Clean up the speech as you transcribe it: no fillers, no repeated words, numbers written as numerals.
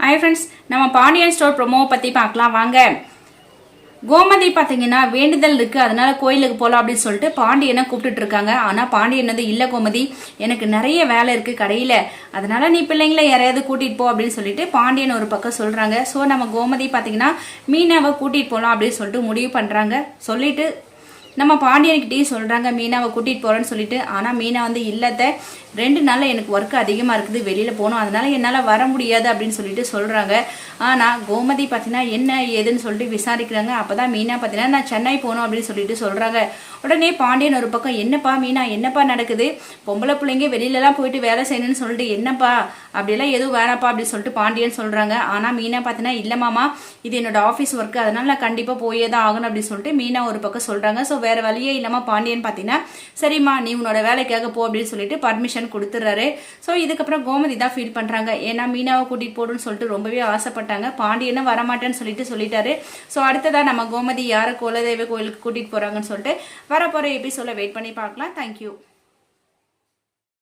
Hi friends, நம்ம Pandian store ப்ரோமோவை பற்றி பார்க்கலாம் வாங்க. கோமதி பார்த்தீங்கன்னா வேண்டுதல் இருக்குது, அதனால கோயிலுக்கு போகலாம் அப்படின்னு சொல்லிட்டு பாண்டியனை கூப்பிட்டுட்டு இருக்காங்க. ஆனால் பாண்டியன் வந்து இல்லை கோமதி, எனக்கு நிறைய வேலை இருக்குது கடையில், அதனால நீ பிள்ளைங்களை யாரையாவது கூட்டிகிட்டு போ அப்படின்னு சொல்லிட்டு பாண்டியன் ஒரு பக்கம் சொல்கிறாங்க. ஸோ நம்ம கோமதி பார்த்தீங்கன்னா மீனாவை கூட்டிகிட்டு போகலாம் அப்படின்னு சொல்லிட்டு முடிவு பண்ணுறாங்க. சொல்லிட்டு நம்ம பாண்டியன்கிட்டையும் சொல்கிறாங்க மீனாவை கூட்டிகிட்டு போகிறேன்னு சொல்லிட்டு. ஆனால் மீனா வந்து இல்லத்த 2 நாளில் எனக்கு ஒர்க் அதிகமாக இருக்குது, வெளியில் போகணும், அதனால என்னால் வர முடியாது அப்படின்னு சொல்லிட்டு சொல்கிறாங்க. ஆனால் கோமதி பார்த்தீங்கன்னா என்ன ஏதுன்னு சொல்லிட்டு விசாரிக்கிறாங்க. அப்போ தான் மீனா பார்த்தீங்கன்னா நான் சென்னை போகணும் அப்படின்னு சொல்லிட்டு சொல்கிறாங்க. உடனே பாண்டியன் ஒரு பக்கம் என்னப்பா மீனா என்னப்பா நடக்குது, பொம்பளை பிள்ளைங்க வெளியிலலாம் போயிட்டு வேலை செய்யணும்னு சொல்லிட்டு என்னப்பா அப்படிலாம் எதுவும் வேணாப்பா அப்படின்னு சொல்லிட்டு பாண்டியன் சொல்கிறாங்க. ஆனால் மீனா பார்த்தீங்கன்னா இல்லை மாமா, இது என்னோட ஆஃபீஸ் ஒர்க்கு, அதனால நான் கண்டிப்பாக போயே தான் ஆகணும் அப்படின்னு சொல்லிட்டு மீனா ஒரு பக்கம் சொல்கிறாங்க. ஸோ வேறு வழியே இல்லாமல் பாண்டியன் பார்த்தீங்கன்னா சரிம்மா நீ உன்னோட வேலைக்காக போ அப்படின்னு சொல்லிட்டு பர்மிஷன் கொடுத்துறாரு. ஸோ இதுக்கப்புறம் கோமதி தான் ஃபீல் பண்ணுறாங்க. ஏன்னா மீனாவை கூட்டிகிட்டு போடுன்னு சொல்லிட்டு ரொம்பவே ஆசைப்பட்டாங்க. பாண்டியனும் வரமாட்டேன்னு சொல்லிட்டாரு. ஸோ அடுத்ததான் நம்ம கோமதி யாரை குலதெய்வ கோயிலுக்கு கூட்டிகிட்டு போகிறாங்கன்னு சொல்லிட்டு வரப்போகிற எபிசோட வெயிட் பண்ணி பார்க்கலாம். தேங்க்யூ.